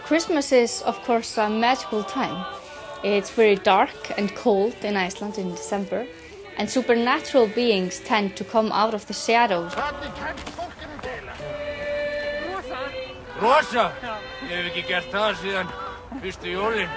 Christmas is, of course, a magical time. It's very dark and cold in Iceland in December, and supernatural beings tend to come out of the shadows. Rosa? Ég hef ekki gert það síðan fyrstu jólin.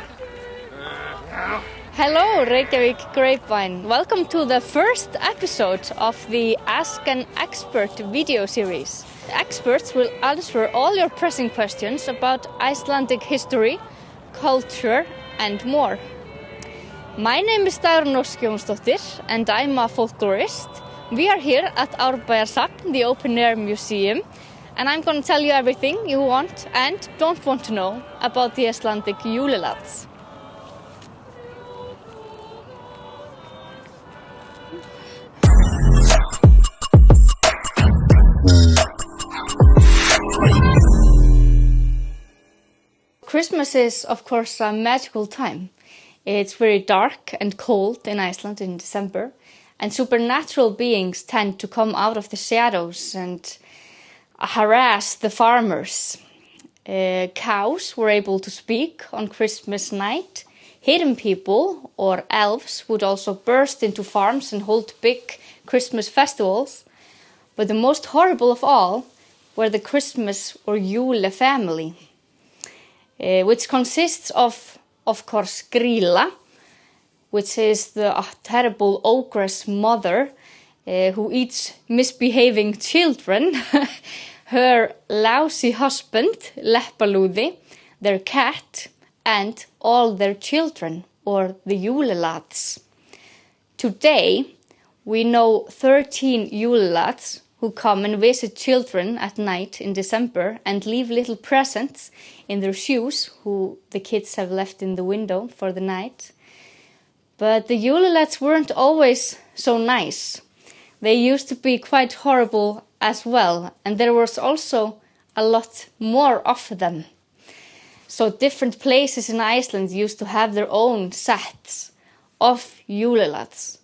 Hello, Reykjavík Grapevine. Welcome to the first episode of the Ask an Expert video series. Experts will answer all your pressing questions about Icelandic history, culture, and more. My name is Dagrún Ósk Jónsdóttir, and I'm a folklorist. We are here at Árbæjarsafn, the Open Air Museum, and I'm going to tell you everything you want and don't want to know about the Icelandic Yule Lads. Christmas is, of course, a magical time. It's very dark and cold in Iceland in December, and supernatural beings tend to come out of the shadows and harass the farmers. Cows were able to speak on Christmas night. Hidden people, or elves, would also burst into farms and hold big Christmas festivals. But the most horrible of all were the Christmas or Yule family, which consists of course, Grýla, which is the terrible ogress mother who eats misbehaving children, her lousy husband, Leppalúði, their cat, and all their children, or the Yule Lads. Today, we know 13 Yule Lads who come and visit children at night in December and leave little presents in their shoes, who the kids have left in the window for the night. But the Yule Lads weren't always so nice. They used to be quite horrible as well, and there was also a lot more of them. So different places in Iceland used to have their own sets of Yule Lads.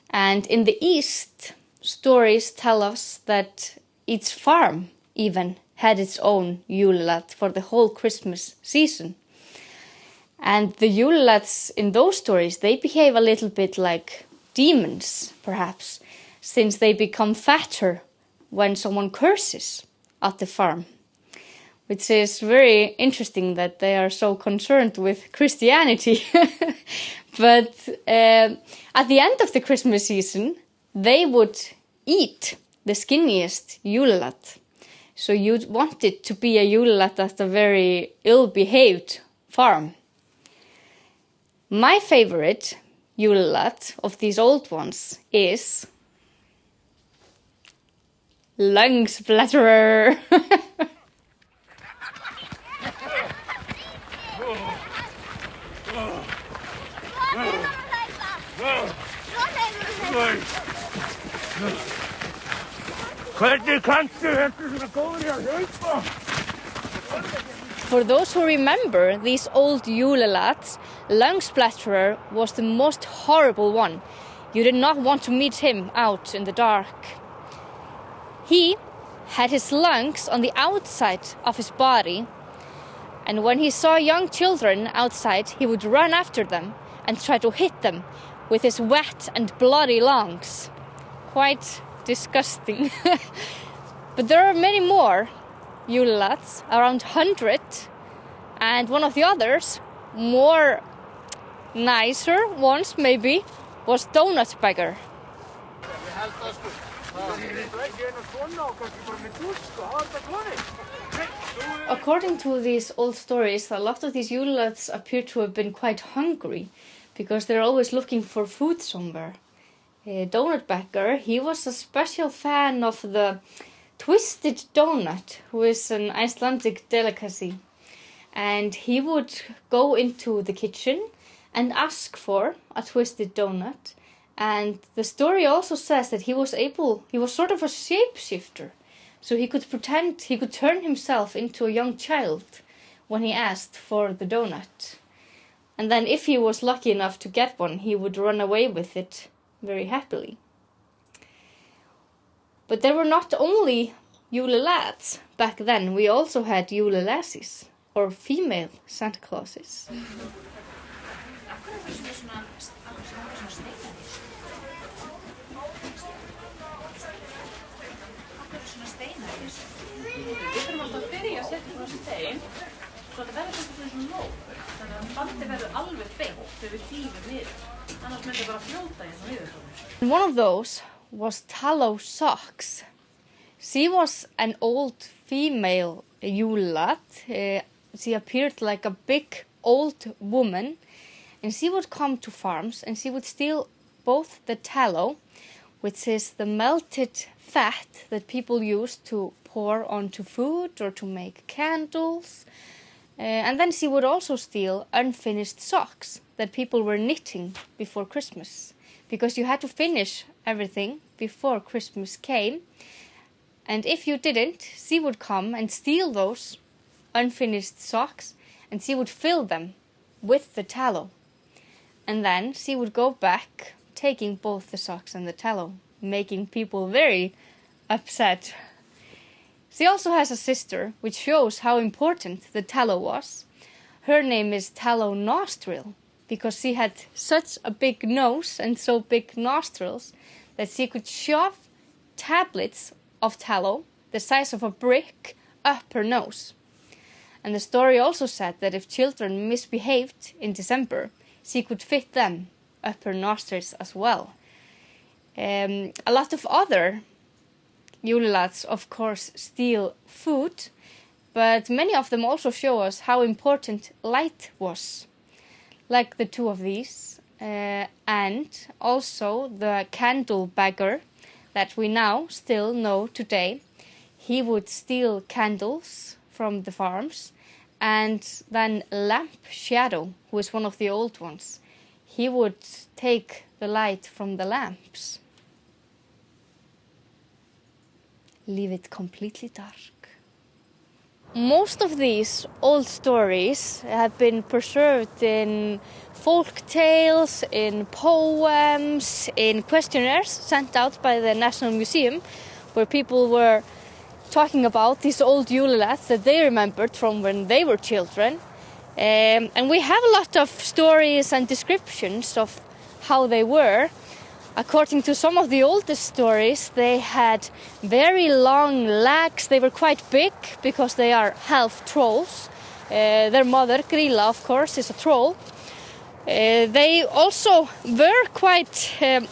And in the east, stories tell us that each farm even had its own Yule Lad for the whole Christmas season. And the Yule Lads in those stories, they behave a little bit like demons, perhaps, since they become fatter when someone curses at the farm. Which is very interesting that they are so concerned with Christianity. But at the end of the Christmas season, they would eat the skinniest Yule Lad. So you'd want it to be a Yule Lad at a very ill-behaved farm. My favorite Yule Lad of these old ones is Lungsplatterer. For those who remember these old Yule Lads, Lungsplatterer was the most horrible one. You did not want to meet him out in the dark. He had his lungs on the outside of his body, and when he saw young children outside, he would run after them and try to hit them with his wet and bloody lungs. Quite disgusting. But there are many more Yule Lads, around 100, and one of the others, more nicer ones maybe, was Donut Beggar. According to these old stories, a lot of these Yule Lads appear to have been quite hungry because they're always looking for food somewhere. Donut Beggar, he was a special fan of the twisted donut, who is an Icelandic delicacy. And he would go into the kitchen and ask for a twisted donut. And the story also says that he was sort of a shapeshifter. So he could turn himself into a young child when he asked for the donut. And then if he was lucky enough to get one, he would run away with it very happily. But there were not only Yule Lads back then, we also had Yule Lassies. or female Santa Clauses. One of those was tallow socks. She was an old female Yule Lad. She appeared like a big old woman, and she would come to farms and she would steal both the tallow, which is the melted fat that people use to pour onto food or to make candles. And then she would also steal unfinished socks that people were knitting before Christmas, because you had to finish everything before Christmas came. And if you didn't, she would come and steal those unfinished socks and she would fill them with the tallow. And then she would go back, taking both the socks and the tallow, making people very upset. She also has a sister, which shows how important the tallow was. Her name is Tallow Nostril, because she had such a big nose and so big nostrils that she could shove tablets of tallow, the size of a brick, up her nose. And the story also said that if children misbehaved in December, she could fit them up her nostrils as well. A lot of other Yule Lads, of course, steal food, but many of them also show us how important light was, like the two of these, and also the candle bagger that we now still know today. He would steal candles from the farms, and then Lamp Shadow, who is one of the old ones, he would take the light from the lamps. Leave it completely dark. Most of these old stories have been preserved in folk tales, in poems, in questionnaires sent out by the National Museum, where people were talking about these old Yule Lads that they remembered from when they were children. And we have a lot of stories and descriptions of how they were. According to some of the oldest stories, they had very long legs. They were quite big because they are half trolls. Their mother, Grýla, of course, is a troll. They also were quite... they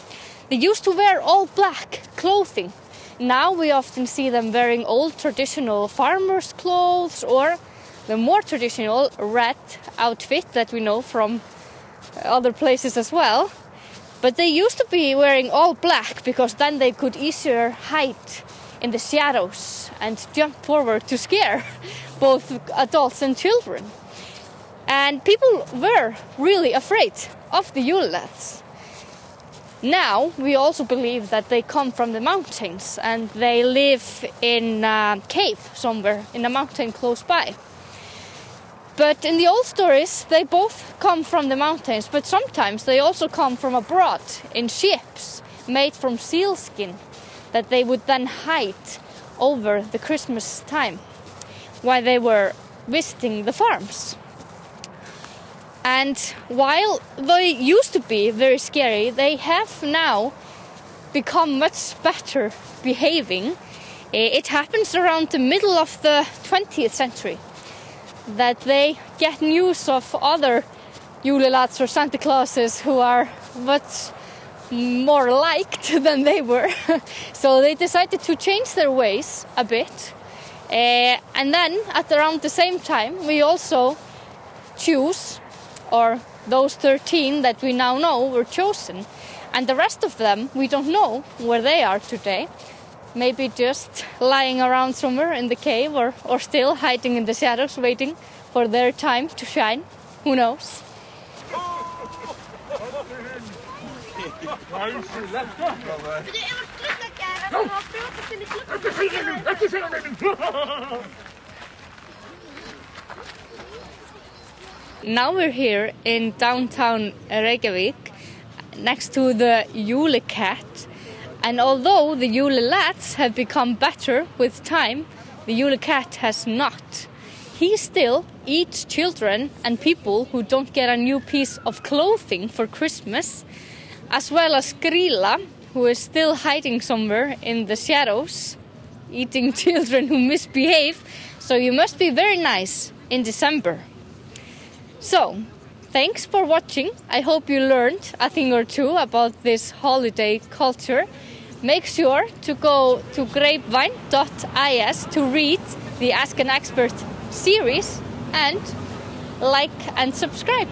used to wear all black clothing. Now we often see them wearing old traditional farmers' clothes or the more traditional red outfit that we know from other places as well. But they used to be wearing all black because then they could easier hide in the shadows and jump forward to scare both adults and children. And people were really afraid of the Yule Lads. Now we also believe that they come from the mountains and they live in a cave somewhere in a mountain close by. But in the old stories, they both come from the mountains, but sometimes they also come from abroad in ships made from sealskin that they would then hide over the Christmas time while they were visiting the farms. And while they used to be very scary, they have now become much better behaving. It happens around the middle of the 20th century. That they get news of other Yule Lads or Santa Clauses who are much more liked than they were. So they decided to change their ways a bit. And then at around the same time we also choose, or those 13 that we now know were chosen. And the rest of them, we don't know where they are today. Maybe just lying around somewhere in the cave or still hiding in the shadows waiting for their time to shine. Who knows? Now we're here in downtown Reykjavík next to the Yule Cat. And although the Yule Lads have become better with time, the Yule Cat has not. he still eats children and people who don't get a new piece of clothing for Christmas, as well as Grýla, who is still hiding somewhere in the shadows, eating children who misbehave. So you must be very nice in December. So, thanks for watching. I hope you learned a thing or two about this holiday culture. Make sure to go to grapevine.is to read the Ask an Expert series and like and subscribe.